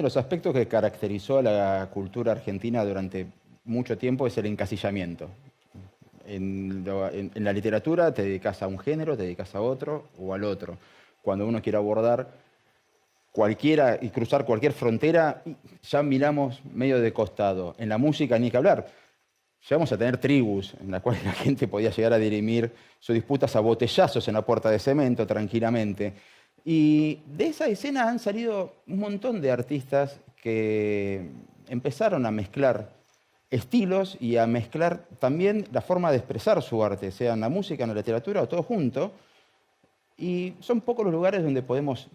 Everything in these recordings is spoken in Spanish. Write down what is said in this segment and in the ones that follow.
de los aspectos que caracterizó a la cultura argentina durante mucho tiempo es el encasillamiento. En la literatura te dedicas a un género, te dedicas a otro o al otro. Cuando uno quiere abordar cualquiera y cruzar cualquier frontera, ya miramos medio de costado. En la música ni que hablar. Llegamos a tener tribus en las cuales la gente podía llegar a dirimir sus disputas a botellazos en la puerta de cemento tranquilamente. Y de esa escena han salido un montón de artistas que empezaron a mezclar estilos y a mezclar también la forma de expresar su arte, sea en la música, en la literatura o todo junto. Y son pocos los lugares donde podemos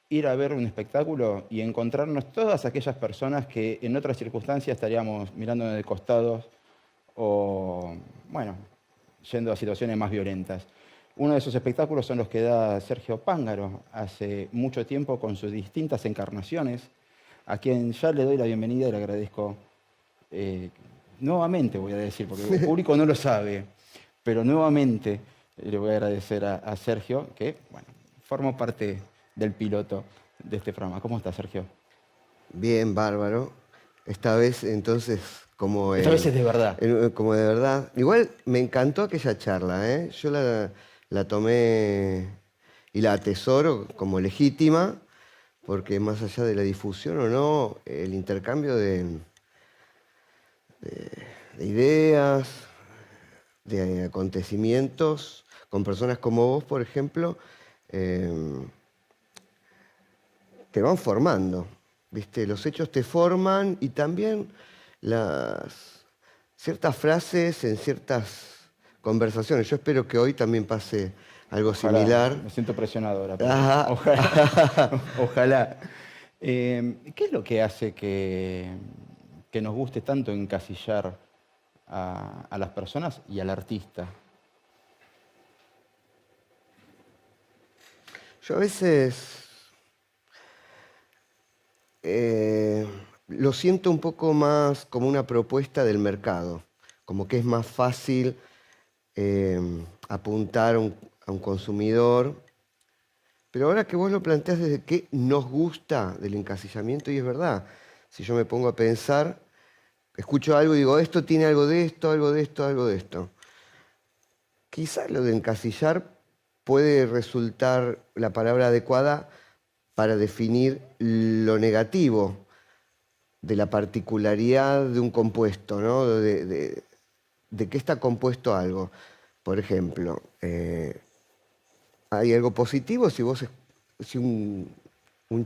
ir a ver un espectáculo y encontrarnos todas aquellas personas que en otras circunstancias estaríamos mirando de costados o, bueno, yendo a situaciones más violentas. Uno de esos espectáculos son los que da Sergio Pángaro hace mucho tiempo con sus distintas encarnaciones, a quien ya le doy la bienvenida y le agradezco nuevamente, voy a decir, porque el público no lo sabe, pero nuevamente le voy a agradecer a Sergio, que, bueno, formó parte del piloto de este programa. ¿Cómo está, Sergio? Bien, bárbaro. Esta vez, entonces, Esta vez es de verdad. como de verdad. Igual me encantó aquella charla, ¿eh? Yo la tomé y la atesoro como legítima, porque más allá de la difusión o no, el intercambio de ideas, de acontecimientos, con personas como vos, por ejemplo, eh, te van formando, ¿viste? Los hechos te forman y también ciertas frases en ciertas conversaciones. Yo espero que hoy también pase algo Ojalá, similar. me siento presionado ahora, pero Ajá. ojalá. Ojalá. ¿Qué es lo que hace que nos guste tanto encasillar a las personas y al artista? Yo a veces lo siento un poco más como una propuesta del mercado, como que es más fácil eh, apuntar a un consumidor. Pero ahora que vos lo planteás desde qué nos gusta del encasillamiento, y es verdad, si yo me pongo a pensar, escucho algo y digo, esto tiene algo de esto, algo de esto, algo de esto. Quizás lo de encasillar puede resultar la palabra adecuada para definir lo negativo de la particularidad de un compuesto, ¿no? De qué está compuesto algo. Por ejemplo, hay algo positivo si un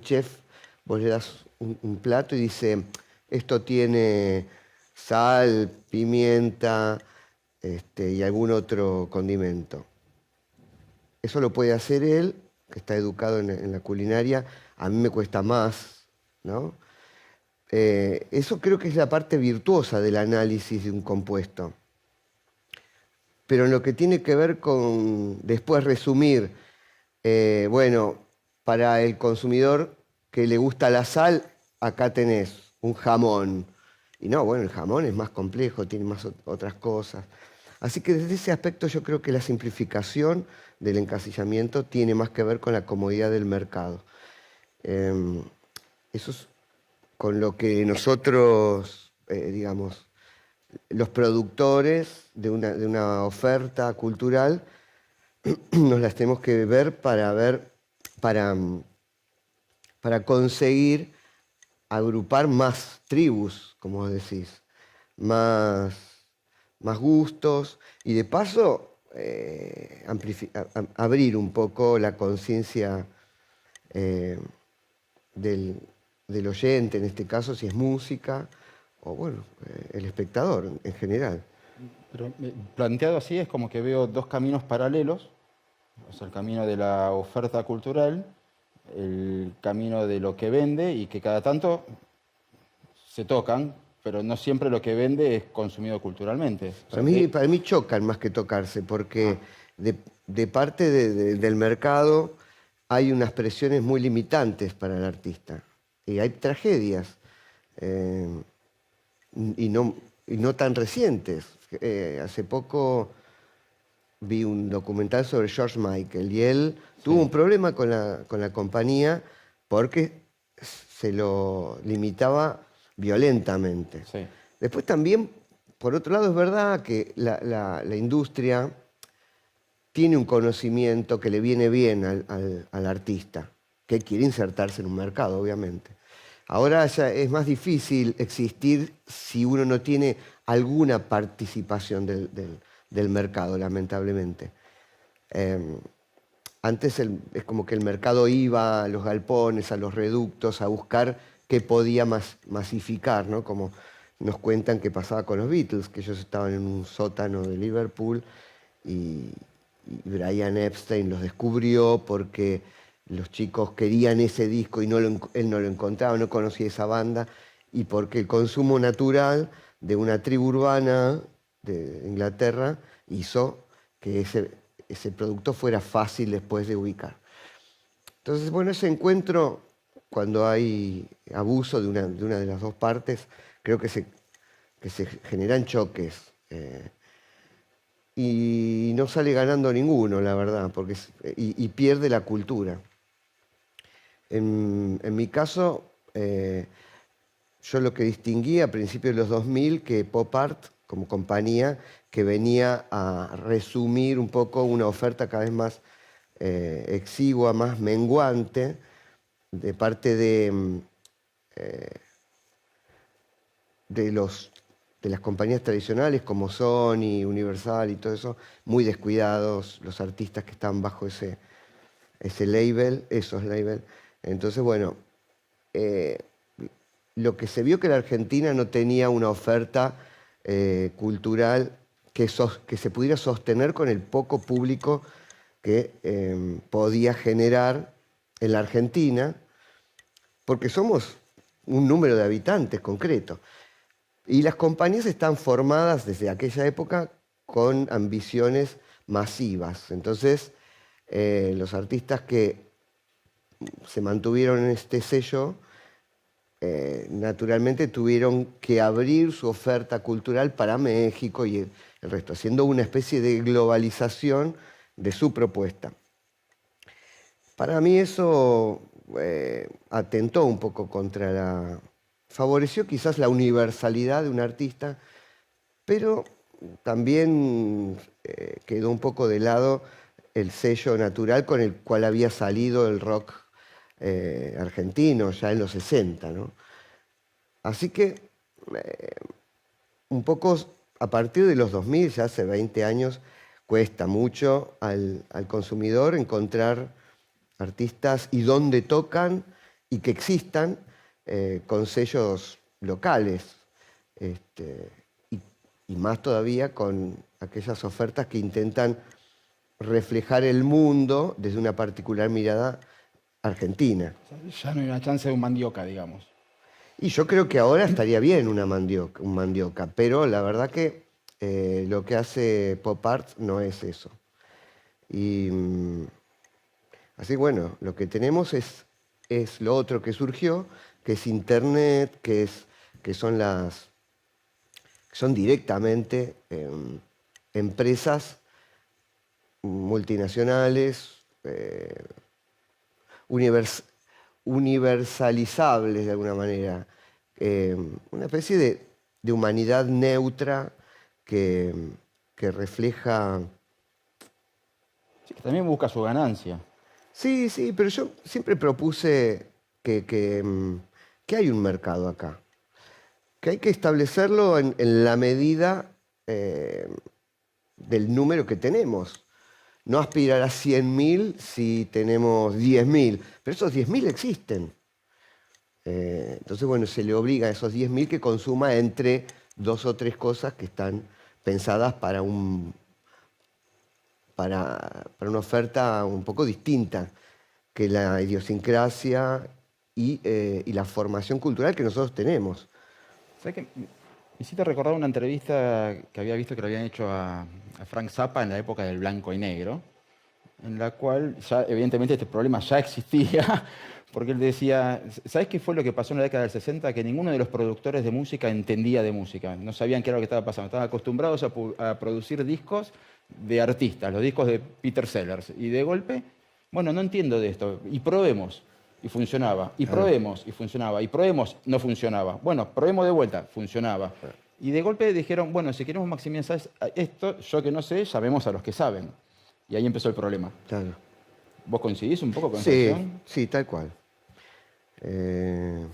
chef, vos le das un plato y dice, esto tiene sal, pimienta, y algún otro condimento. Eso lo puede hacer él, que está educado en la culinaria. A mí me cuesta más, ¿no? Eso creo que es la parte virtuosa del análisis de un compuesto. Pero en lo que tiene que ver con después resumir, bueno, para el consumidor que le gusta la sal, acá tenés un jamón. Y no, bueno, el jamón es más complejo, tiene más otras cosas. Así que desde ese aspecto yo creo que la simplificación del encasillamiento tiene más que ver con la comodidad del mercado. Eso es con lo que nosotros, digamos, los productores de una oferta cultural, nos las tenemos que ver para conseguir agrupar más tribus, como vos decís, más, más gustos y de paso abrir un poco la conciencia del oyente, en este caso si es música, o bueno, el espectador en general. Pero planteado así es como que veo dos caminos paralelos, o sea, el camino de la oferta cultural, el camino de lo que vende y que cada tanto se tocan, pero no siempre lo que vende es consumido culturalmente. O sea, Para mí chocan más que tocarse, porque de parte del mercado hay unas presiones muy limitantes para el artista. Y hay tragedias, eh, y no tan recientes. Hace poco vi un documental sobre George Michael y él tuvo un problema con la compañía porque se lo limitaba violentamente. Sí. Después también, por otro lado, es verdad que la industria tiene un conocimiento que le viene bien al artista, que quiere insertarse en un mercado, obviamente. Ahora ya es más difícil existir si uno no tiene alguna participación del mercado, lamentablemente. Antes es como que el mercado iba a los galpones, a los reductos, a buscar qué podía masificar, ¿no? Como nos cuentan que pasaba con los Beatles, que ellos estaban en un sótano de Liverpool y Brian Epstein los descubrió porque los chicos querían ese disco y él no lo encontraba, no conocía esa banda, y porque el consumo natural de una tribu urbana de Inglaterra hizo que ese producto fuera fácil después de ubicar. Entonces, bueno, ese encuentro, cuando hay abuso de una de las dos partes, creo que se generan choques. Y no sale ganando ninguno, la verdad, y pierde la cultura. En mi caso, yo lo que distinguí a principios de los 2000, que Pop Art, como compañía, que venía a resumir un poco una oferta cada vez más exigua, más menguante, de parte de las compañías tradicionales como Sony, Universal y todo eso, muy descuidados los artistas que están bajo esos labels. Entonces, bueno, lo que se vio que la Argentina no tenía una oferta cultural que se pudiera sostener con el poco público que podía generar en la Argentina, porque somos un número de habitantes concreto. Y las compañías están formadas desde aquella época con ambiciones masivas. Entonces, los artistas que se mantuvieron en este sello, naturalmente tuvieron que abrir su oferta cultural para México y el resto, haciendo una especie de globalización de su propuesta. Para mí eso atentó un poco favoreció quizás la universalidad de un artista, pero también quedó un poco de lado el sello natural con el cual había salido el rock argentino ya en los 60, ¿no? Así que un poco a partir de los 2000, ya hace 20 años, cuesta mucho al consumidor encontrar artistas y dónde tocan y que existan con sellos locales, y más todavía con aquellas ofertas que intentan reflejar el mundo desde una particular mirada argentina. Ya no hay una chance de un Mandioca, digamos. Y yo creo que ahora estaría bien un Mandioca, pero la verdad que lo que hace Pop Art no es eso. Y así, bueno, lo que tenemos es lo otro que surgió, que es Internet, que son directamente empresas multinacionales, universalizables de alguna manera, una especie de humanidad neutra que refleja... Sí, que también busca su ganancia. Sí, pero yo siempre propuse que hay un mercado acá, que hay que establecerlo en la medida del número que tenemos. No aspirar a 100.000 si tenemos 10.000, pero esos 10.000 existen. Entonces, bueno, se le obliga a esos 10.000 que consuma entre 2 o 3 cosas que están pensadas para una oferta un poco distinta que la idiosincrasia y la formación cultural que nosotros tenemos. ¿Sabes qué? Me hiciste recordar una entrevista que había visto que le habían hecho a Frank Zappa en la época del blanco y negro, en la cual ya evidentemente este problema ya existía, porque él decía, ¿sabes qué fue lo que pasó en la década del 60? Que ninguno de los productores de música entendía de música, no sabían qué era lo que estaba pasando, estaban acostumbrados a producir discos de artistas, los discos de Peter Sellers, y de golpe, bueno, no entiendo de esto, y probemos. y funcionaba. Y probemos, y funcionaba. Y probemos, no funcionaba. Bueno, probemos de vuelta, funcionaba. Y de golpe dijeron, bueno, si queremos maximizar esto, yo que no sé, llamemos a los que saben. Y ahí empezó el problema. Claro. ¿Vos coincidís un poco con esa Sí, visión? sí, tal cual. Eh,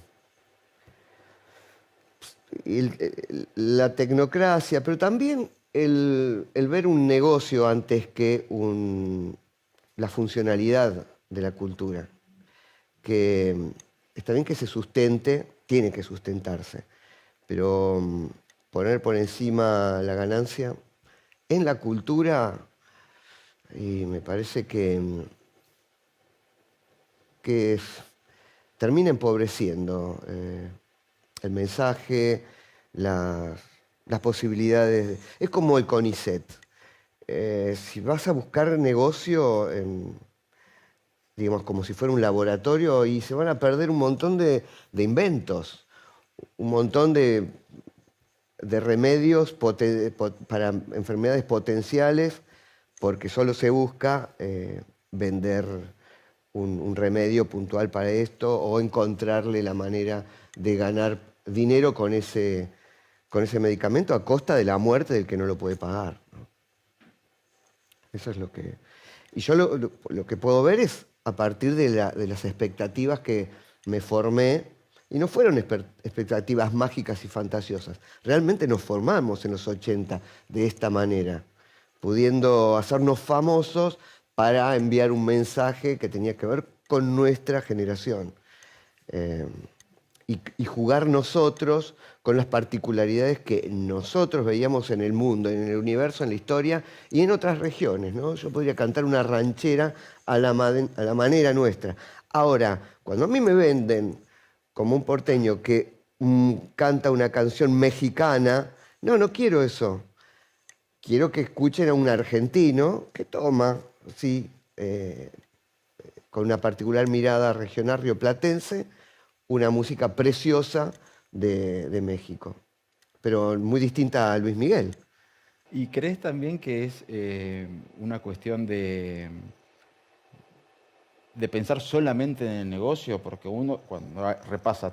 la tecnocracia, pero también el ver un negocio antes que la funcionalidad de la cultura. Que está bien que se sustente, tiene que sustentarse, pero poner por encima la ganancia en la cultura, y me parece que termina empobreciendo el mensaje, las posibilidades. Es como el CONICET. Si vas a buscar negocio, digamos, como si fuera un laboratorio, y se van a perder un montón de inventos, un montón de remedios para enfermedades potenciales, porque solo se busca vender un remedio puntual para esto o encontrarle la manera de ganar dinero con ese medicamento a costa de la muerte del que no lo puede pagar, ¿no? Eso es lo que... Y yo lo que puedo ver es a partir de las expectativas que me formé, y no fueron expectativas mágicas y fantasiosas. Realmente nos formamos en los 80 de esta manera, pudiendo hacernos famosos para enviar un mensaje que tenía que ver con nuestra generación. Y jugar nosotros con las particularidades que nosotros veíamos en el mundo, en el universo, en la historia y en otras regiones, ¿no? Yo podría cantar una ranchera a la manera nuestra. Ahora, cuando a mí me venden como un porteño que canta una canción mexicana, no quiero eso. Quiero que escuchen a un argentino que toma, sí, con una particular mirada regional rioplatense, una música preciosa de México, pero muy distinta a Luis Miguel. ¿Y crees también que es una cuestión de pensar solamente en el negocio? Porque uno, cuando repasa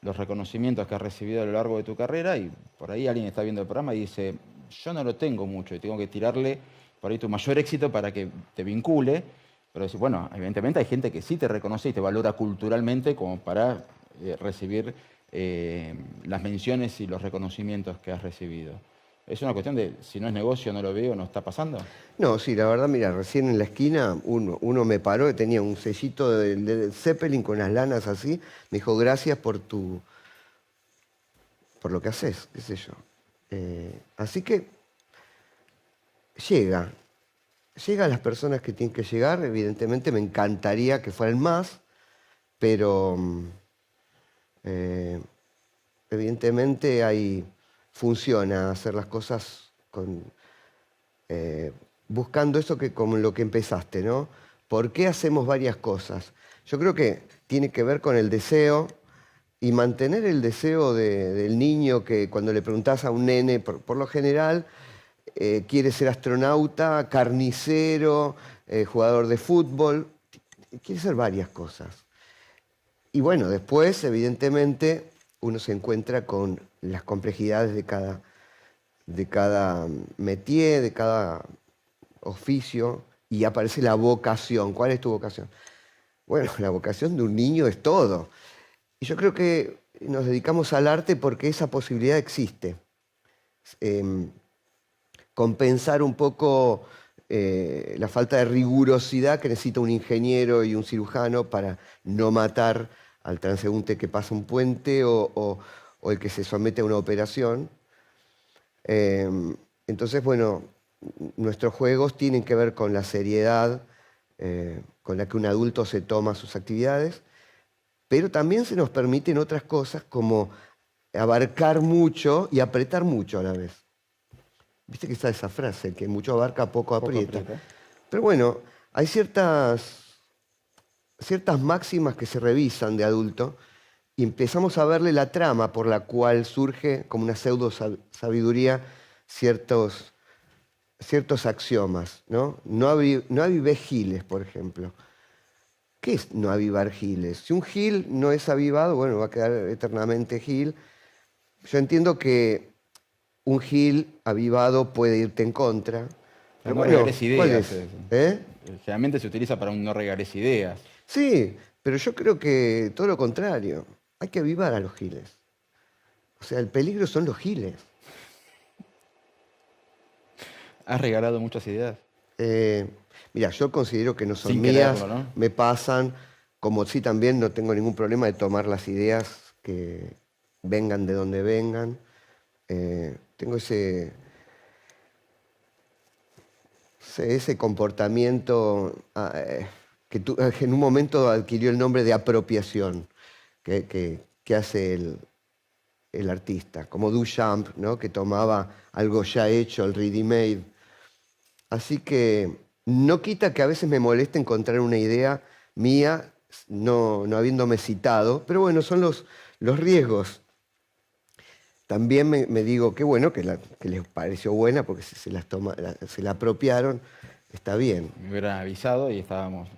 los reconocimientos que has recibido a lo largo de tu carrera, y por ahí alguien está viendo el programa y dice, yo no lo tengo mucho y tengo que tirarle por ahí tu mayor éxito para que te vincule. Pero decir, bueno, evidentemente hay gente que sí te reconoce y te valora culturalmente como para recibir las menciones y los reconocimientos que has recibido. Es una cuestión de, si no es negocio, no lo veo, no está pasando. No, sí, la verdad, mira, recién en la esquina uno me paró, y tenía un sellito de Zeppelin con las lanas así, me dijo, gracias por lo que haces, qué sé yo. Así que llega a las personas que tienen que llegar. Evidentemente me encantaría que fueran más, pero evidentemente funciona hacer las cosas buscando eso como lo que empezaste, ¿no? ¿Por qué hacemos varias cosas? Yo creo que tiene que ver con el deseo y mantener el deseo del niño, que cuando le preguntás a un nene, por lo general, quiere ser astronauta, carnicero, jugador de fútbol, quiere ser varias cosas. Y bueno, después, evidentemente, uno se encuentra con las complejidades de cada métier, de cada oficio, y aparece la vocación. ¿Cuál es tu vocación? Bueno, la vocación de un niño es todo. Y yo creo que nos dedicamos al arte porque esa posibilidad existe. Compensar un poco la falta de rigurosidad que necesita un ingeniero y un cirujano para no matar al transeúnte que pasa un puente o el que se somete a una operación. Entonces, bueno, nuestros juegos tienen que ver con la seriedad con la que un adulto se toma sus actividades, pero también se nos permiten otras cosas como abarcar mucho y apretar mucho a la vez. Viste que está esa frase, que mucho abarca, poco aprieta. Pero bueno, hay ciertas máximas que se revisan de adulto y empezamos a verle la trama por la cual surge como una pseudo sabiduría ciertos axiomas, ¿no? No avivé giles, por ejemplo. ¿qué es no avivar giles? Si un gil no es avivado, bueno, va a quedar eternamente gil. Yo entiendo que un gil avivado puede irte en contra, Para pero no bueno, regales ¿cuál ideas. es? ¿Eh? Generalmente se utiliza para un no regales ideas. Sí, pero yo creo que todo lo contrario. Hay que avivar a los giles. O sea, el peligro son los giles. Has regalado muchas ideas. Eh, Mira, yo considero que no son Sin mías, quererlo, ¿no? me pasan, como sí también no tengo ningún problema de tomar las ideas que vengan de donde vengan. Tengo ese comportamiento que en un momento adquirió el nombre de apropiación, que hace el artista, como Duchamp, ¿no? Que tomaba algo ya hecho, el ready-made. Así que no quita que a veces me moleste encontrar una idea mía, no habiéndome citado, pero bueno, son los riesgos. También me digo, qué bueno que les pareció buena porque se la apropiaron, está bien. Me hubieran avisado y estábamos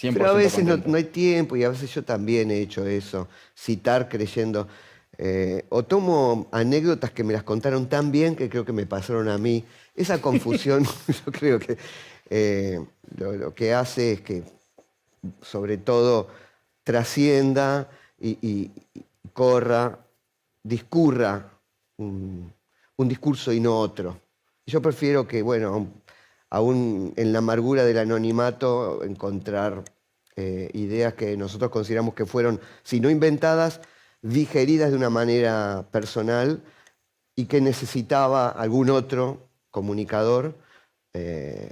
Pero a 100% veces contentos. no hay tiempo y a veces yo también he hecho eso, citar creyendo. O tomo anécdotas que me las contaron tan bien que creo que me pasaron a mí. Esa confusión yo creo que lo que hace es que sobre todo trascienda y corra, discurra un discurso y no otro. Yo prefiero que, bueno, aún en la amargura del anonimato, encontrar ideas que nosotros consideramos que fueron, si no inventadas, digeridas de una manera personal y que necesitaba algún otro comunicador eh,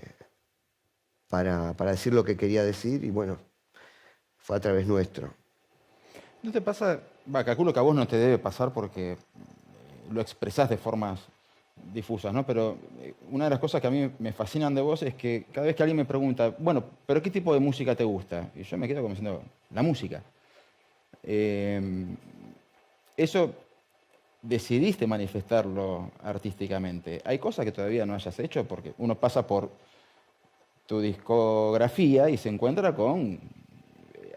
para decir lo que quería decir y bueno, fue a través nuestro. ¿No te pasa? Calculo que a vos no te debe pasar porque lo expresás de formas difusas, ¿no? Pero una de las cosas que a mí me fascinan de vos es que cada vez que alguien me pregunta, bueno, ¿pero qué tipo de música te gusta? Y yo me quedo como diciendo, la música. Eh, Eso decidiste manifestarlo artísticamente. Hay cosas que todavía no hayas hecho porque uno pasa por tu discografía y se encuentra con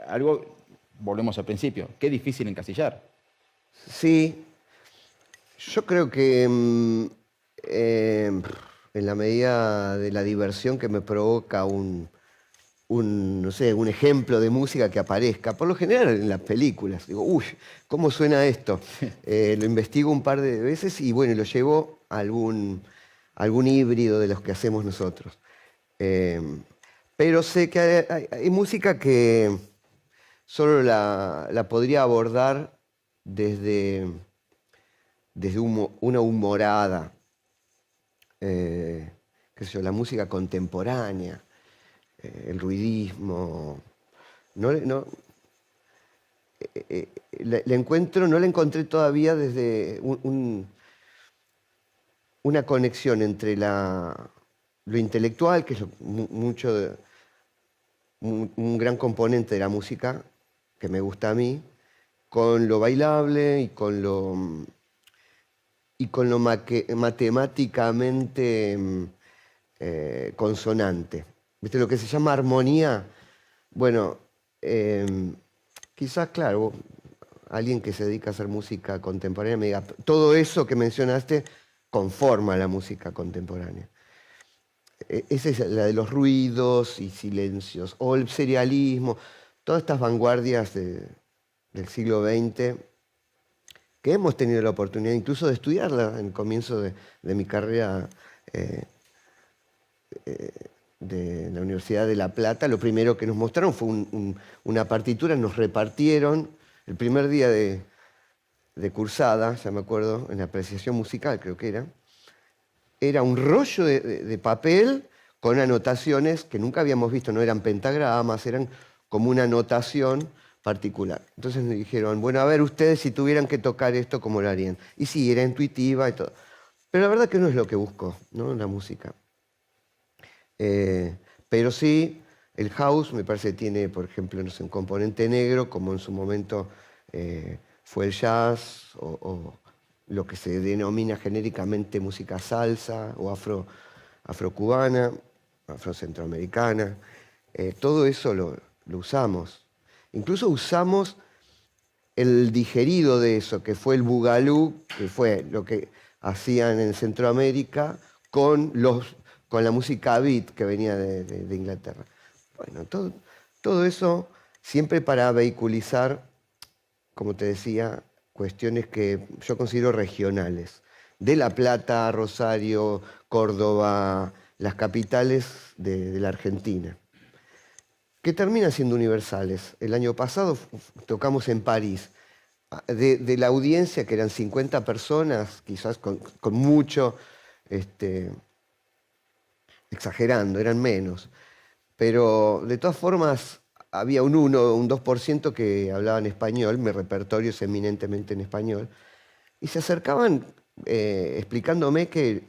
algo, volvemos al principio, qué difícil encasillar. Sí, yo creo que en la medida de la diversión que me provoca no sé, un ejemplo de música que aparezca, por lo general en las películas, digo, uy, ¿cómo suena esto? Lo investigo un par de veces y bueno, lo llevo a algún híbrido de los que hacemos nosotros. Eh, pero sé que hay música que solo la podría abordar desde una humorada, qué sé yo, la música contemporánea, el ruidismo. No, la encuentro, no la encontré todavía desde una conexión entre lo intelectual, que es un gran componente de la música que me gusta a mí, con lo bailable y con lo matemáticamente consonante. ¿Viste? Lo que se llama armonía, bueno, quizás, claro, alguien que se dedica a hacer música contemporánea me diga, todo eso que mencionaste conforma la música contemporánea. Esa es la de los ruidos y silencios, o el serialismo, todas estas vanguardias del siglo XX que hemos tenido la oportunidad incluso de estudiarla en el comienzo de mi carrera de la Universidad de La Plata. Lo primero que nos mostraron fue una partitura, nos repartieron el primer día de cursada, ya me acuerdo, en apreciación musical creo que era un rollo de papel con anotaciones que nunca habíamos visto, no eran pentagramas, eran como una anotación particular. Entonces nos dijeron, bueno, a ver ustedes si tuvieran que tocar esto, ¿cómo lo harían? Y sí, era intuitiva y todo. Pero la verdad que no es lo que busco, ¿no? La música. Pero sí, el house me parece que tiene, por ejemplo, no sé, un componente negro, como en su momento fue el jazz o lo que se denomina genéricamente música salsa o afrocubana, afrocentroamericana. Todo eso lo usamos. Incluso usamos el digerido de eso, que fue el bugalú, que fue lo que hacían en Centroamérica con la música beat que venía de Inglaterra. Bueno, todo eso siempre para vehiculizar, como te decía, cuestiones que yo considero regionales. De La Plata, Rosario, Córdoba, las capitales de la Argentina, que terminan siendo universales. El año pasado tocamos en París. De la audiencia, que eran 50 personas, quizás con mucho, exagerando, eran menos. Pero de todas formas, había un 1, un 2% que hablaban español, mi repertorio es eminentemente en español, y se acercaban explicándome que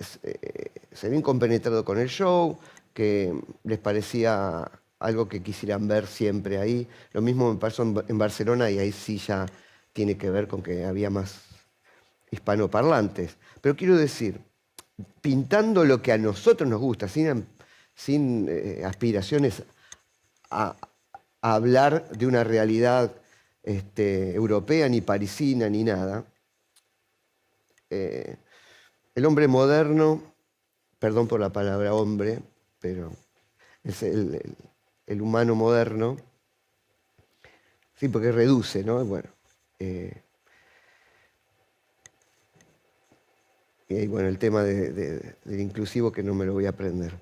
se habían compenetrado con el show, que les parecía algo que quisieran ver siempre ahí. Lo mismo me pasó en Barcelona y ahí sí ya tiene que ver con que había más hispanoparlantes. Pero quiero decir, pintando lo que a nosotros nos gusta, sin aspiraciones a hablar de una realidad europea, ni parisina, ni nada, el hombre moderno, perdón por la palabra hombre, pero es el humano moderno, sí, porque reduce, ¿no? Bueno, y bueno, el tema del inclusivo que no me lo voy a aprender.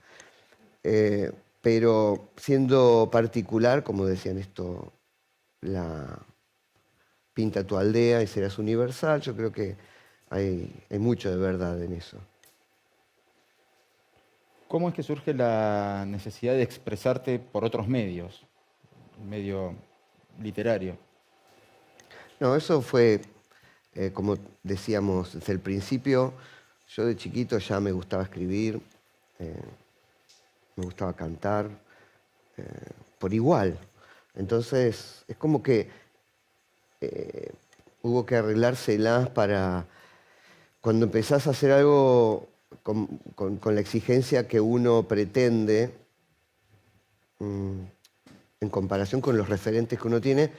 Pero siendo particular, como decían esto, la pinta tu aldea y serás universal, yo creo que hay mucho de verdad en eso. ¿Cómo es que surge la necesidad de expresarte por otros medios, el medio literario? No, eso fue, como decíamos desde el principio, yo de chiquito ya me gustaba escribir, eh, me gustaba cantar, por igual. Entonces, es como que hubo que arreglárselas para cuando empezás a hacer algo con la exigencia que uno pretende, en comparación con los referentes que uno tiene,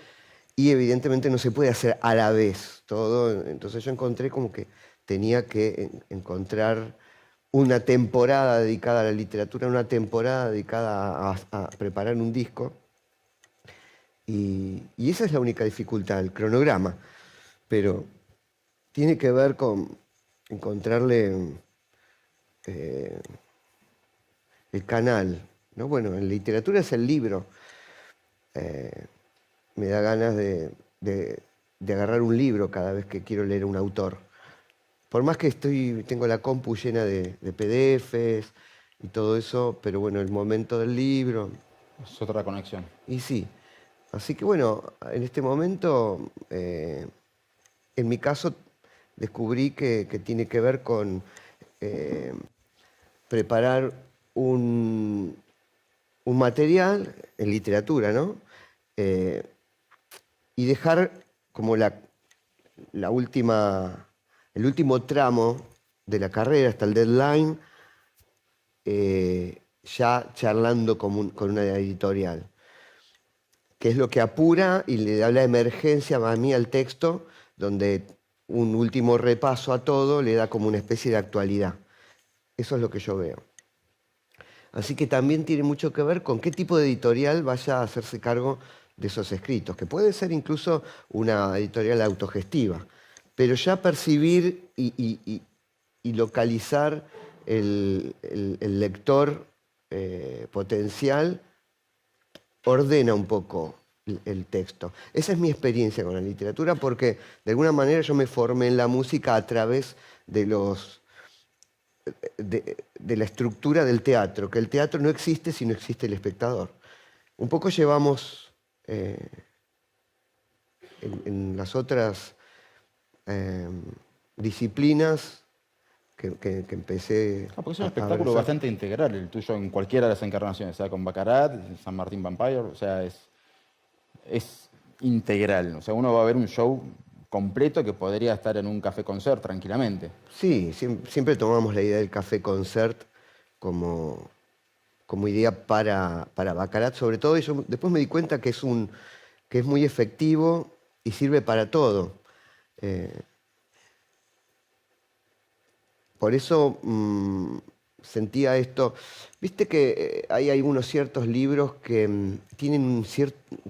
y evidentemente no se puede hacer a la vez todo. Entonces yo encontré como que tenía que encontrar una temporada dedicada a la literatura, una temporada dedicada a preparar un disco. Y esa es la única dificultad, el cronograma. Pero tiene que ver con encontrarle el canal, ¿no? Bueno, en literatura es el libro. Me da ganas de agarrar un libro cada vez que quiero leer a un autor. Por más que tengo la compu llena de PDFs y todo eso, pero bueno, el momento del libro. Es otra conexión. Y sí. Así que bueno, en este momento, en mi caso, descubrí que tiene que ver con preparar un material en literatura, ¿no? Y dejar como la última, el último tramo de la carrera hasta el deadline, ya charlando con una editorial, que es lo que apura y le da la emergencia a mí al texto, donde un último repaso a todo le da como una especie de actualidad. Eso es lo que yo veo. Así que también tiene mucho que ver con qué tipo de editorial vaya a hacerse cargo de esos escritos, que puede ser incluso una editorial autogestiva, pero ya percibir y localizar el lector potencial ordena un poco el texto. Esa es mi experiencia con la literatura, porque de alguna manera yo me formé en la música a través de la estructura del teatro, que el teatro no existe si no existe el espectador. Un poco llevamos en las otras disciplinas que empecé Porque es un a espectáculo abrazar. bastante integral, el tuyo en cualquiera de las encarnaciones, sea con Baccarat, San Martín Vampire, o sea, es integral. O sea, uno va a ver un show completo que podría estar en un café concert tranquilamente. Sí, siempre tomamos la idea del café concert como como idea para Baccarat, sobre todo, y yo después me di cuenta que es muy efectivo y sirve para todo. Eh, por eso sentía esto. Viste que hay algunos ciertos libros que tienen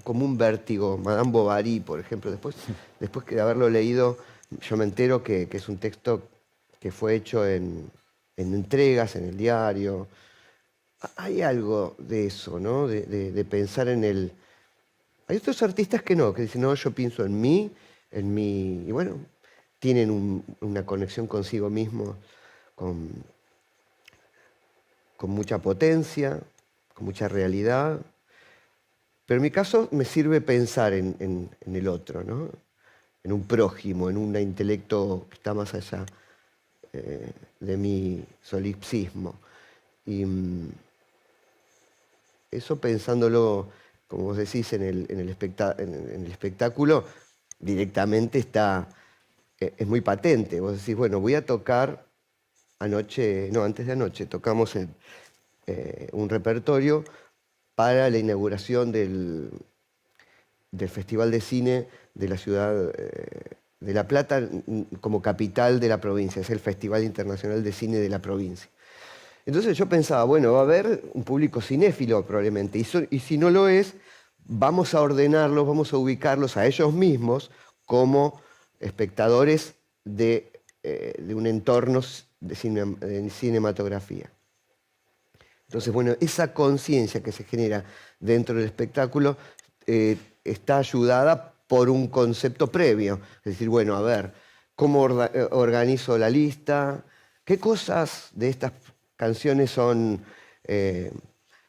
como un vértigo. Madame Bovary, por ejemplo. Después de haberlo leído, yo me entero que es un texto que fue hecho en entregas, en el diario. Hay algo de eso, ¿no? De pensar en el... Hay otros artistas que no, que dicen, no, yo pienso en mí, y bueno, tienen una conexión consigo mismo con, con mucha potencia, con mucha realidad. Pero en mi caso me sirve pensar en el otro, ¿no? En un prójimo, en un intelecto que está más allá de mi solipsismo. Y eso pensándolo, como vos decís, en el espectáculo, directamente es muy patente. Vos decís, bueno, voy a tocar antes de anoche, tocamos un repertorio para la inauguración del Festival de Cine de la ciudad de La Plata como capital de la provincia. Es el Festival Internacional de Cine de la provincia. Entonces yo pensaba, bueno, va a haber un público cinéfilo probablemente, y si no lo es, vamos a ordenarlos, vamos a ubicarlos a ellos mismos como espectadores de un entorno de cinematografía. Entonces, bueno, esa conciencia que se genera dentro del espectáculo está ayudada por un concepto previo. Es decir, bueno, a ver, ¿cómo organizo la lista? ¿Qué cosas de estas canciones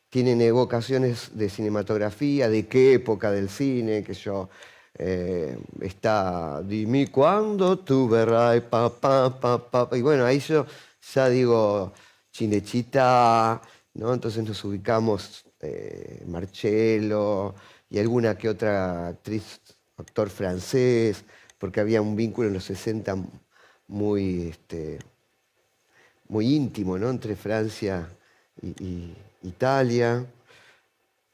tienen evocaciones de cinematografía? ¿De qué época del cine? Que yo... está Dime cuándo tú verás, pa, pa, pa, pa. Y bueno, ahí yo ya digo Chinechita, ¿no? Entonces nos ubicamos Marcello y alguna que otra actriz, actor francés, porque había un vínculo en los 60 muy, muy íntimo, ¿no? Entre Francia y Italia.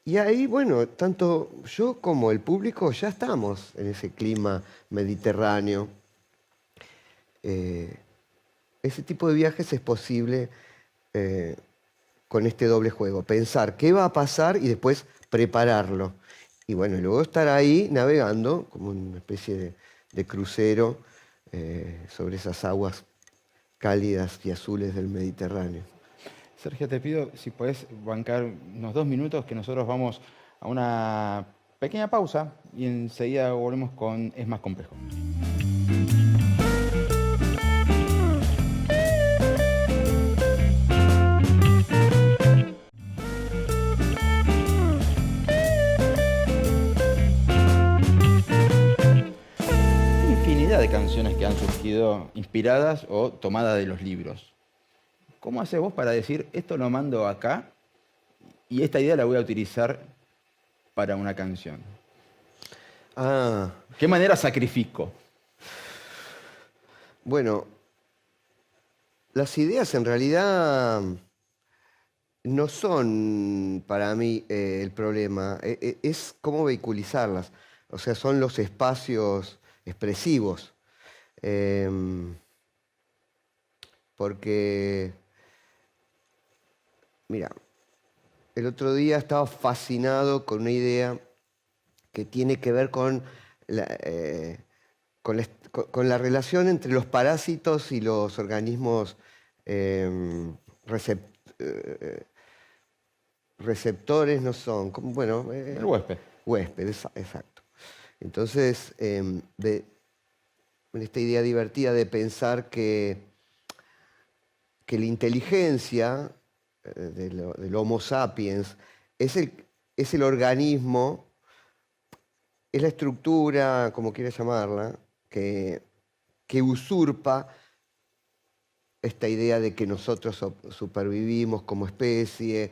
Y ahí, bueno, tanto yo como el público ya estamos en ese clima mediterráneo. Eh, Ese tipo de viajes es posible con este doble juego. Pensar qué va a pasar y después prepararlo. Y bueno, y luego estar ahí navegando como una especie de crucero sobre esas aguas cálidas y azules del Mediterráneo. Sergio, te pido si podés bancar unos 2 minutos que nosotros vamos a una pequeña pausa y enseguida volvemos con Es más complejo. Hay infinidad de canciones que han surgido inspiradas o tomadas de los libros. ¿Cómo haces vos para decir, esto lo mando acá y esta idea la voy a utilizar para una canción? Ah, ¿Qué manera sacrifico? bueno, las ideas en realidad no son para mí el problema, es cómo vehiculizarlas. O sea, son los espacios expresivos. Em, Porque, mira, el otro día estaba fascinado con una idea que tiene que ver con la relación entre los parásitos y los organismos em, recep- eh, receptores, no son, bueno, El huésped. huéspedes, exacto. Entonces, en esta idea divertida de pensar que la inteligencia del Homo sapiens es el organismo, es la estructura, como quieras llamarla, que usurpa esta idea de que nosotros supervivimos como especie,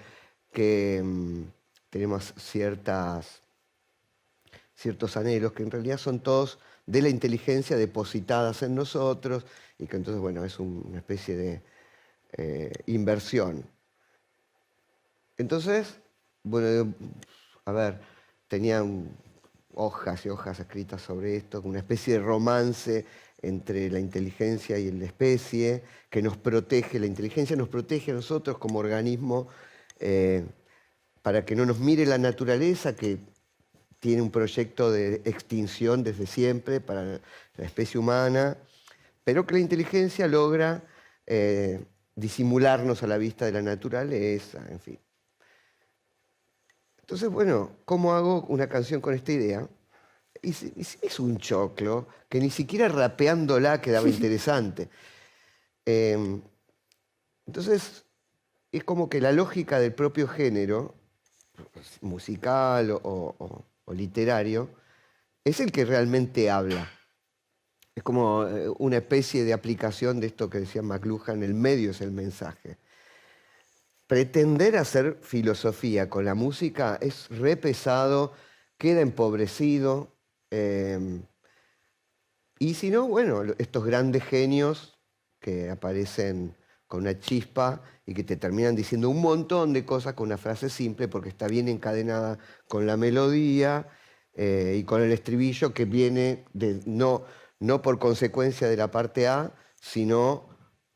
que tenemos ciertos anhelos que en realidad son todos de la inteligencia depositadas en nosotros y que entonces, bueno, es una especie de inversión. Entonces, bueno, a ver, tenían hojas y hojas escritas sobre esto, una especie de romance entre la inteligencia y la especie, que nos protege, la inteligencia nos protege a nosotros como organismo eh, para que no nos mire la naturaleza, que tiene un proyecto de extinción desde siempre para la especie humana, pero que la inteligencia logra disimularnos a la vista de la naturaleza, en fin. Entonces, bueno, ¿cómo hago una canción con esta idea? Y se me hizo un choclo que ni siquiera rapeándola quedaba interesante. Eh, entonces, es como que la lógica del propio género, musical o literario, es el que realmente habla. Es como una especie de aplicación de esto que decía McLuhan, el medio es el mensaje. Pretender hacer filosofía con la música es re pesado, queda empobrecido. eh, y si no, bueno, estos grandes genios que aparecen con una chispa y que te terminan diciendo un montón de cosas con una frase simple porque está bien encadenada con la melodía y con el estribillo que viene no por consecuencia de la parte A, sino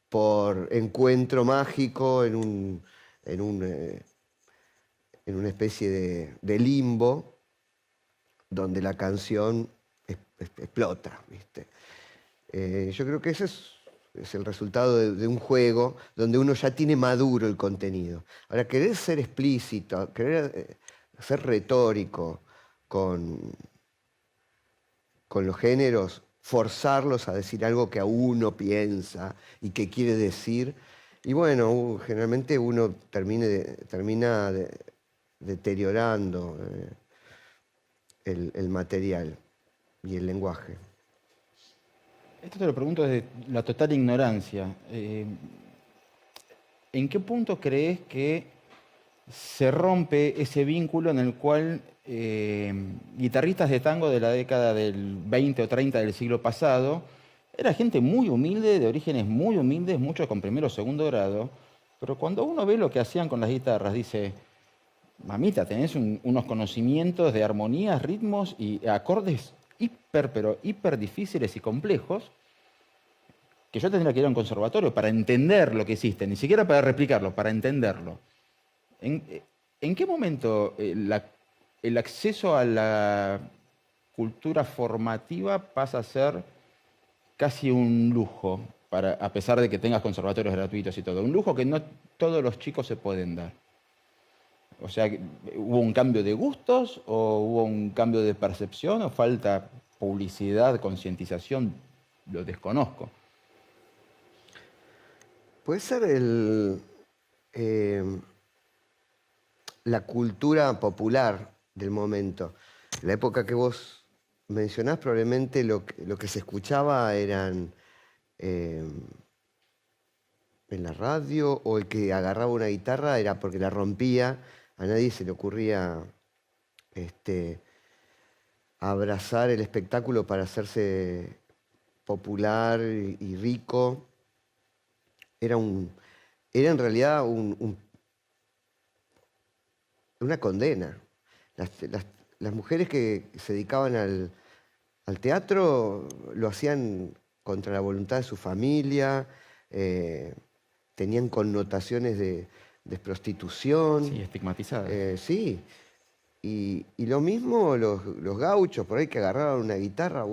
por encuentro mágico en en una especie de limbo donde la canción explota, ¿viste? Yo creo que ese es el resultado de un juego donde uno ya tiene maduro el contenido. Ahora, querer ser explícito, querer ser retórico con, con los géneros, forzarlos a decir algo que a uno piensa y que quiere decir, y bueno, generalmente uno termina deteriorando el material y el lenguaje. Esto te lo pregunto desde la total ignorancia. ¿En qué punto crees que se rompe ese vínculo en el cual guitarristas de tango de la década del 20 o 30 del siglo pasado era gente muy humilde, de orígenes muy humildes, muchos con primero o segundo grado, pero cuando uno ve lo que hacían con las guitarras, dice, mamita, tenés unos conocimientos de armonías, ritmos y acordes pero hiper difíciles y complejos, que yo tendría que ir a un conservatorio para entender lo que hiciste, ni siquiera para replicarlo, para entenderlo. ¿En qué momento el acceso a la cultura formativa pasa a ser casi un lujo, a pesar de que tengas conservatorios gratuitos y todo? Un lujo que no todos los chicos se pueden dar. O sea, ¿hubo un cambio de gustos o hubo un cambio de percepción o falta publicidad, concientización? Lo desconozco. Puede ser eh, la cultura popular del momento. La época que vos mencionás, probablemente lo que se escuchaba eran eh, en la radio, o el que agarraba una guitarra era porque la rompía. A nadie se le ocurría abrazar el espectáculo para hacerse popular y rico. Era, era en realidad una condena. Las, las- las mujeres que se dedicaban al teatro lo hacían contra la voluntad de su familia, eh, tenían connotaciones de prostitución. Sí, estigmatizadas. Sí, y lo mismo los gauchos, por ahí que agarraban una guitarra,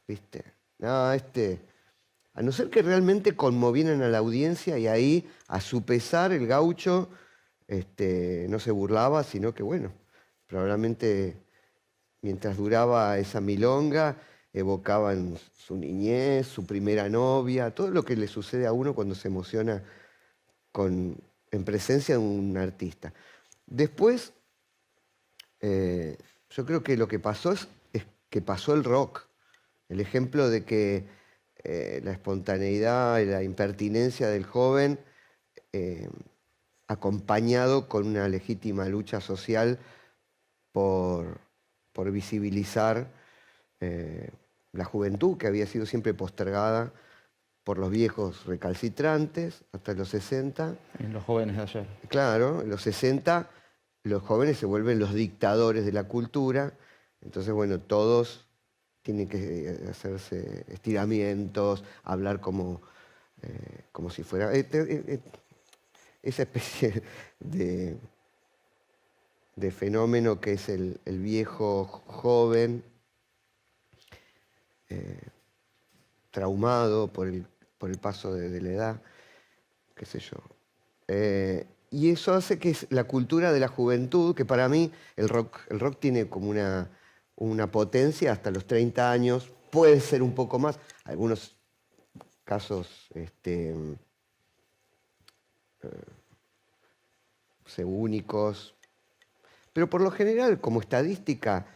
¿viste? No, a no ser que realmente conmovieran a la audiencia y ahí, a su pesar, el gaucho no se burlaba, sino que, bueno, probablemente mientras duraba esa milonga, evocaban su niñez, su primera novia, todo lo que le sucede a uno cuando se emociona en presencia de un artista. Después, yo creo que lo que pasó es que pasó el rock. El ejemplo de que la espontaneidad y la impertinencia del joven, eh, acompañado con una legítima lucha social por, por visibilizar la juventud que había sido siempre postergada, por los viejos recalcitrantes hasta los 60. En los jóvenes de ayer. Claro, en los 60 los jóvenes se vuelven los dictadores de la cultura. Entonces, bueno, todos tienen que hacerse estiramientos, hablar como si fuera... esa especie de fenómeno que es el viejo joven traumado por el paso de la edad, qué sé yo. Y eso hace que la cultura de la juventud, que para mí el rock tiene como una potencia hasta los 30 años, puede ser un poco más, algunos casos únicos, pero por lo general, como estadística,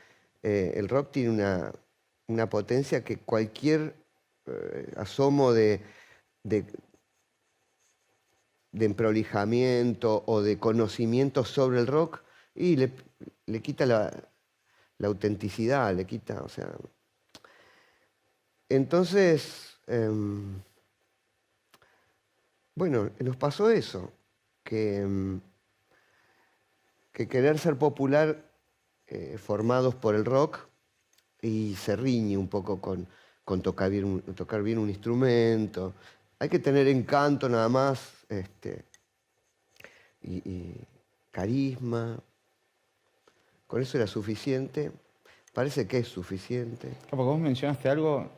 el rock tiene una potencia que cualquier asomo de emprolijamiento o de conocimiento sobre el rock y le quita la autenticidad, le quita, o sea... Entonces, bueno, nos pasó eso, que querer ser popular formados por el rock y se riñe un poco con tocar bien un instrumento. Hay que tener encanto nada más, y carisma. Con eso era suficiente. Parece que es suficiente. Porque vos mencionaste algo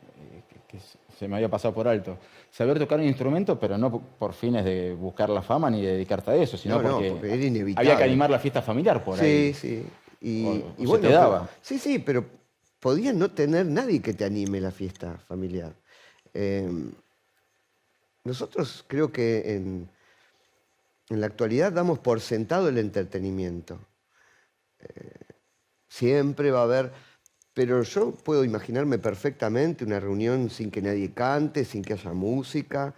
que se me había pasado por alto. Saber tocar un instrumento, pero no por fines de buscar la fama ni de dedicarte a eso, sino porque era inevitable. había que animar la fiesta familiar por ahí. Sí. Y bueno, se te daba. Sí, pero podías no tener nadie que te anime la fiesta familiar. Nosotros creo que en la actualidad damos por sentado el entretenimiento. Siempre va a haber, pero yo puedo imaginarme perfectamente una reunión sin que nadie cante, sin que haya música,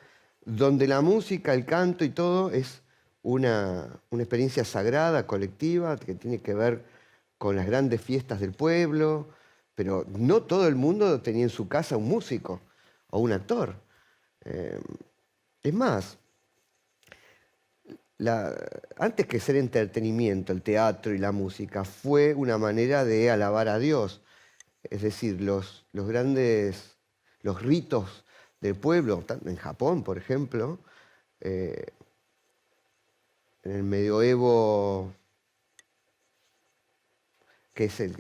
donde la música, el canto y todo es una experiencia sagrada, colectiva, que tiene que ver con las grandes fiestas del pueblo, pero no todo el mundo tenía en su casa un músico o un actor. Es más, antes que ser entretenimiento, el teatro y la música, fue una manera de alabar a Dios. Es decir, los ritos del pueblo, en Japón, por ejemplo, en el medioevo, que es el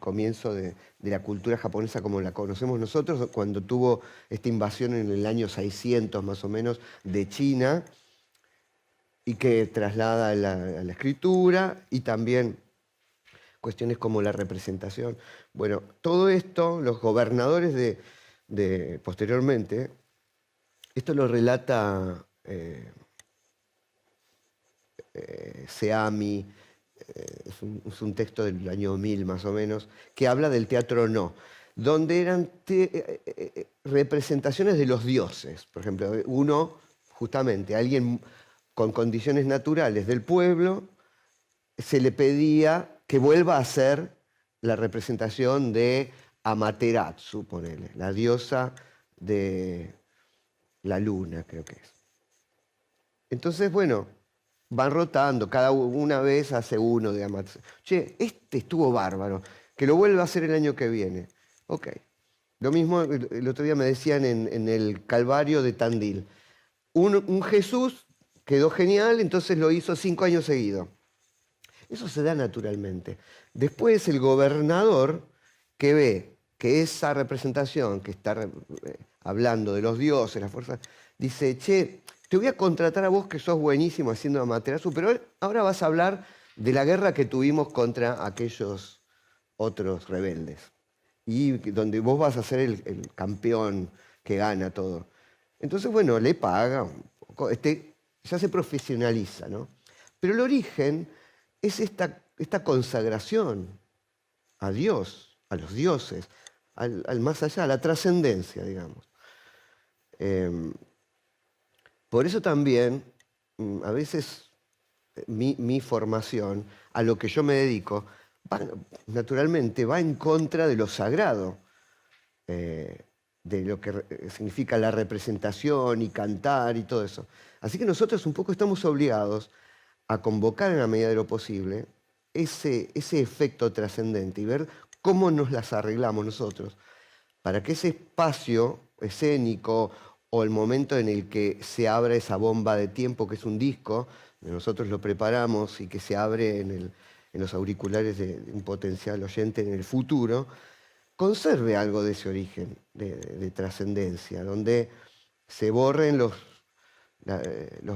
comienzo de la cultura japonesa como la conocemos nosotros, cuando tuvo esta invasión en el año 600 más o menos de China, y que traslada a la escritura y también cuestiones como la representación. Bueno, todo esto, los gobernadores posteriormente, esto lo relata Seami, es un texto del año 1000 más o menos, que habla del teatro no, donde eran representaciones de los dioses. Por ejemplo, justamente, alguien con condiciones naturales del pueblo, se le pedía que vuelva a hacer la representación de Amaterasu, ponele, la diosa de la luna, creo que es. Entonces, bueno, van rotando, cada una vez hace uno de Amaterasu. Che, este estuvo bárbaro, que lo vuelva a hacer el año que viene. Ok. Lo mismo, el otro día me decían en el Calvario de Tandil. Un Jesús quedó genial, entonces lo hizo 5 años seguidos. Eso se da naturalmente. Después el gobernador que ve que esa representación que está hablando de los dioses, las fuerzas, dice, che, te voy a contratar a vos que sos buenísimo haciendo Amaterasu, pero ahora vas a hablar de la guerra que tuvimos contra aquellos otros rebeldes. Y donde vos vas a ser el campeón que gana todo. Entonces, bueno, le paga un poco, ya se profesionaliza, ¿no? Pero el origen es esta consagración a Dios, a los dioses, al más allá, a la trascendencia, digamos. Por eso también, a veces, mi formación, a lo que yo me dedico, naturalmente va en contra de lo sagrado. de lo que significa la representación y cantar y todo eso. Así que nosotros un poco estamos obligados a convocar en la medida de lo posible ese efecto trascendente y ver cómo nos las arreglamos nosotros para que ese espacio escénico o el momento en el que se abra esa bomba de tiempo, que es un disco, nosotros lo preparamos y que se abre en los auriculares de un potencial oyente en el futuro, conserve algo de ese origen de trascendencia, donde se borren los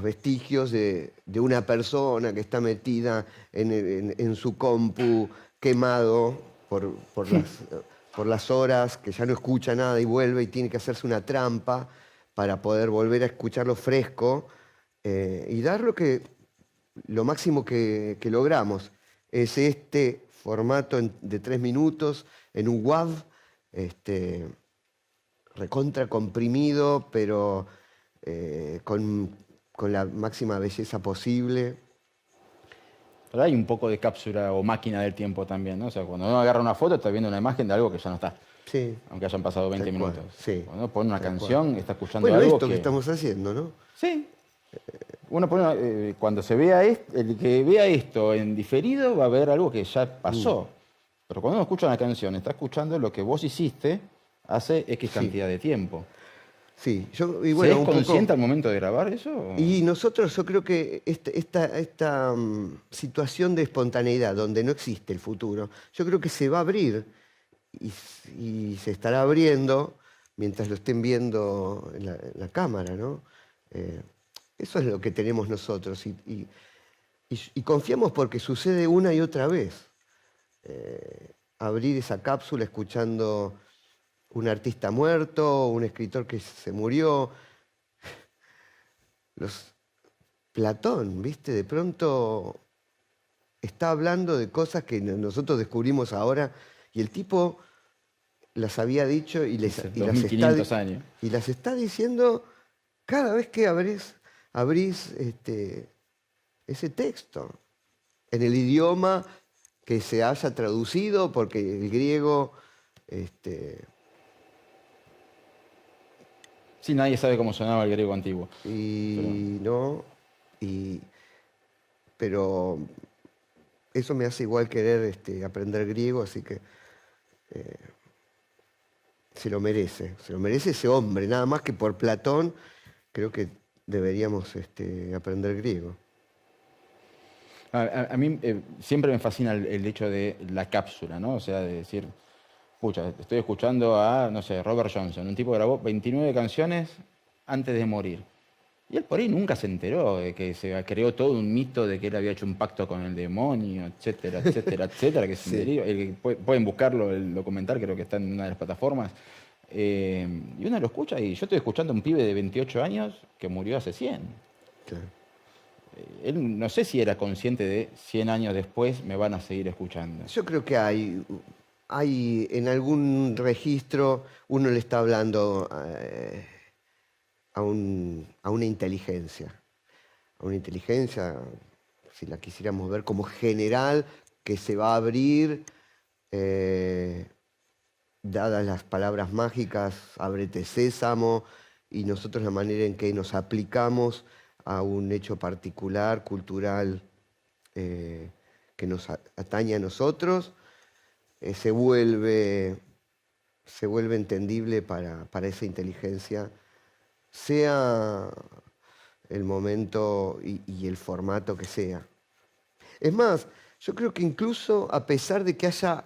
vestigios de una persona que está metida en su compu, quemado por las horas, que ya no escucha nada y vuelve y tiene que hacerse una trampa para poder volver a escucharlo fresco y dar lo máximo que logramos. Es este formato de 3 minutos en un WAV, recontra comprimido, pero con la máxima belleza posible. Pero hay un poco de cápsula o máquina del tiempo también, ¿no? O sea, cuando uno agarra una foto está viendo una imagen de algo que ya no está. Sí. Aunque hayan pasado 20 Tal cual, minutos. sí. Cuando uno pone una Tal canción, cual. está escuchando Bueno, algo esto que estamos haciendo, ¿no? Sí. Uno pone, cuando se vea el que vea esto en diferido va a ver algo que ya pasó. Pero cuando uno escucha una canción, está escuchando lo que vos hiciste hace X cantidad de tiempo. Sí, y ¿Se bueno, es un consciente poco. al momento de grabar eso? Y nosotros, yo creo que esta situación de espontaneidad, donde no existe el futuro, yo creo que se va a abrir y se estará abriendo mientras lo estén viendo en la cámara, ¿no? Eso es lo que tenemos nosotros y confiamos porque sucede una y otra vez. Abrir esa cápsula escuchando un artista muerto, un escritor que se murió. Platón, ¿viste? De pronto está hablando de cosas que nosotros descubrimos ahora y el tipo las había dicho y las 2500 años. y las está diciendo cada vez que abrís ese texto en el idioma que se haya traducido, porque el griego Sí, nadie sabe cómo sonaba el griego antiguo. Pero eso me hace igual querer aprender griego, así que se lo merece ese hombre, nada más que por Platón, creo que deberíamos aprender griego. A mí siempre me fascina el hecho de la cápsula, ¿no? O sea, de decir, pucha, estoy escuchando a, no sé, Robert Johnson, un tipo que grabó 29 canciones antes de morir. Y él por ahí nunca se enteró de que se creó todo un mito de que él había hecho un pacto con el demonio, etcétera, etcétera, etcétera, que es un delirio. Pueden buscarlo, el documental, creo que está en una de las plataformas. Y uno lo escucha y yo estoy escuchando a un pibe de 28 años que murió hace 100. Claro. Él no sé si era consciente de 100 años después me van a seguir escuchando. Yo creo que hay en algún registro, uno le está hablando a una inteligencia, si la quisiéramos ver como general, que se va a abrir, dadas las palabras mágicas, ábrete sésamo, y nosotros la manera en que nos aplicamos a un hecho particular, cultural, que nos atañe a nosotros, se vuelve entendible para esa inteligencia, sea el momento y el formato que sea. Es más, yo creo que incluso a pesar de que haya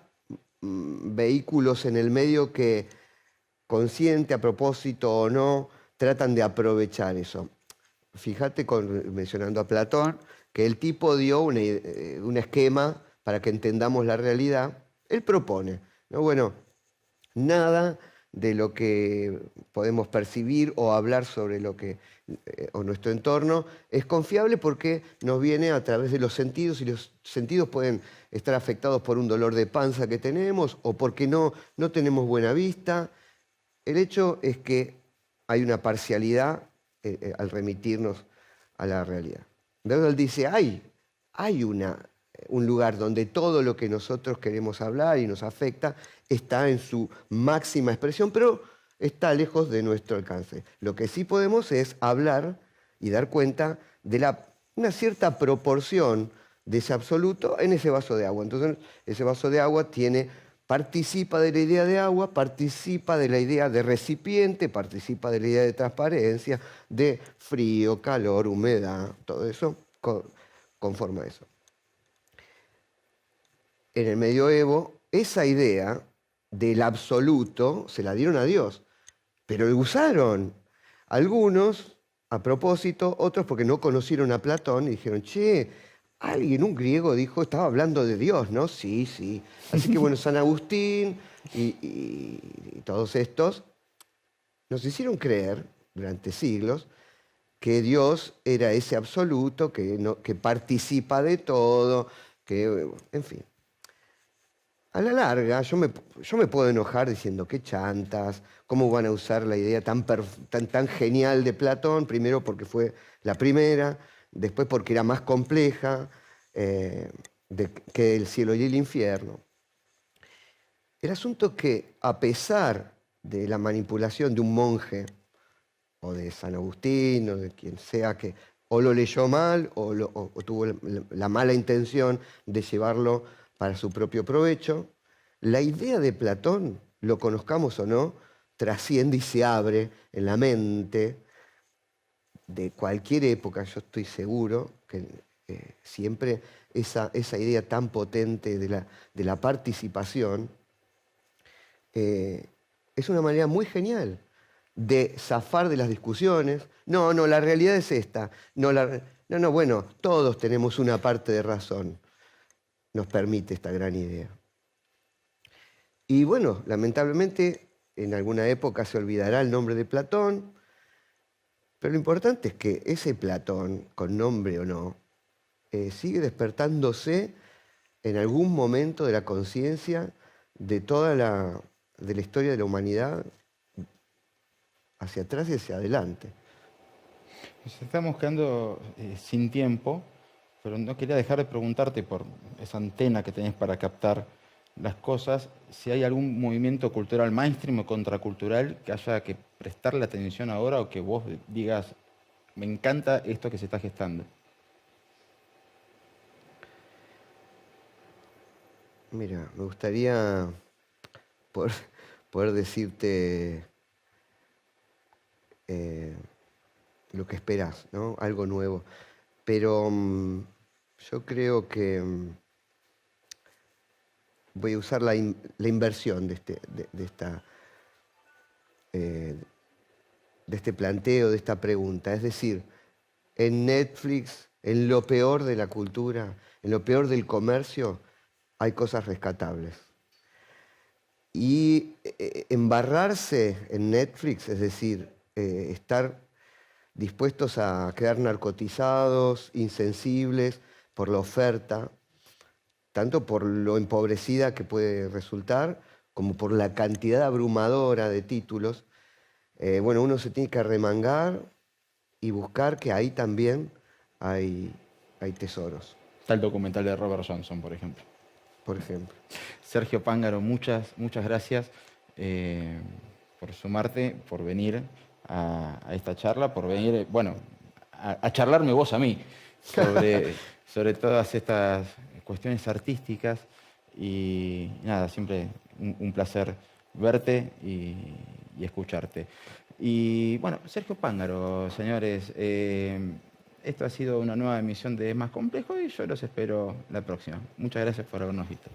vehículos en el medio que, consciente, a propósito o no, tratan de aprovechar eso. Fíjate, mencionando a Platón, que el tipo dio un esquema para que entendamos la realidad. Él propone, ¿no? Bueno, nada de lo que podemos percibir o hablar sobre o nuestro entorno es confiable porque nos viene a través de los sentidos y los sentidos pueden estar afectados por un dolor de panza que tenemos o porque no tenemos buena vista. El hecho es que hay una parcialidad al remitirnos a la realidad. Berdel dice, hay un lugar donde todo lo que nosotros queremos hablar y nos afecta está en su máxima expresión, pero está lejos de nuestro alcance. Lo que sí podemos es hablar y dar cuenta de una cierta proporción de ese absoluto en ese vaso de agua. Entonces, ese vaso de agua participa de la idea de agua, participa de la idea de recipiente, participa de la idea de transparencia, de frío, calor, humedad, todo eso conforma eso. En el medioevo, esa idea del absoluto se la dieron a Dios, pero lo usaron algunos a propósito, otros porque no conocieron a Platón y dijeron, che, alguien, un griego, dijo, estaba hablando de Dios, ¿no? Sí, sí. Así que bueno, San Agustín y todos estos nos hicieron creer durante siglos que Dios era ese absoluto, que participa de todo, que, en fin. A la larga, yo me puedo enojar diciendo qué chantas, cómo van a usar la idea tan genial de Platón, primero porque fue la primera, después porque era más compleja que el cielo y el infierno. El asunto es que, a pesar de la manipulación de un monje, o de San Agustín, o de quien sea que o lo leyó mal o tuvo la mala intención de llevarlo para su propio provecho, la idea de Platón, lo conozcamos o no, trasciende y se abre en la mente de cualquier época. Yo estoy seguro que siempre esa idea tan potente de la participación es una manera muy genial de zafar de las discusiones. No, la realidad es esta. No, bueno, todos tenemos una parte de razón. Nos permite esta gran idea. Y bueno, lamentablemente, en alguna época se olvidará el nombre de Platón, pero lo importante es que ese Platón, con nombre o no, sigue despertándose en algún momento de la conciencia de toda de la historia de la humanidad, hacia atrás y hacia adelante. Nos estamos quedando sin tiempo, pero no quería dejar de preguntarte por esa antena que tenés para captar las cosas, si hay algún movimiento cultural mainstream o contracultural que haya que prestarle atención ahora o que vos digas, me encanta esto que se está gestando. Mira, me gustaría poder decirte lo que esperás, ¿no? Algo nuevo. Pero yo creo que voy a usar la inversión de este planteo, de esta pregunta. Es decir, en Netflix, en lo peor de la cultura, en lo peor del comercio, hay cosas rescatables. Y embarrarse en Netflix, es decir, estar dispuestos a quedar narcotizados, insensibles por la oferta, tanto por lo empobrecida que puede resultar, como por la cantidad abrumadora de títulos. Bueno, uno se tiene que arremangar y buscar que ahí también hay tesoros. Está el documental de Robert Johnson, por ejemplo. Por ejemplo. Sergio Pángaro, muchas gracias por sumarte, por venir a esta charla, por venir, bueno, a charlarme vos a mí sobre todas estas cuestiones artísticas. Y nada, siempre un placer verte y escucharte. Y bueno, Sergio Pángaro, señores, esto ha sido una nueva emisión de Es Más Complejo y yo los espero la próxima. Muchas gracias por habernos visto.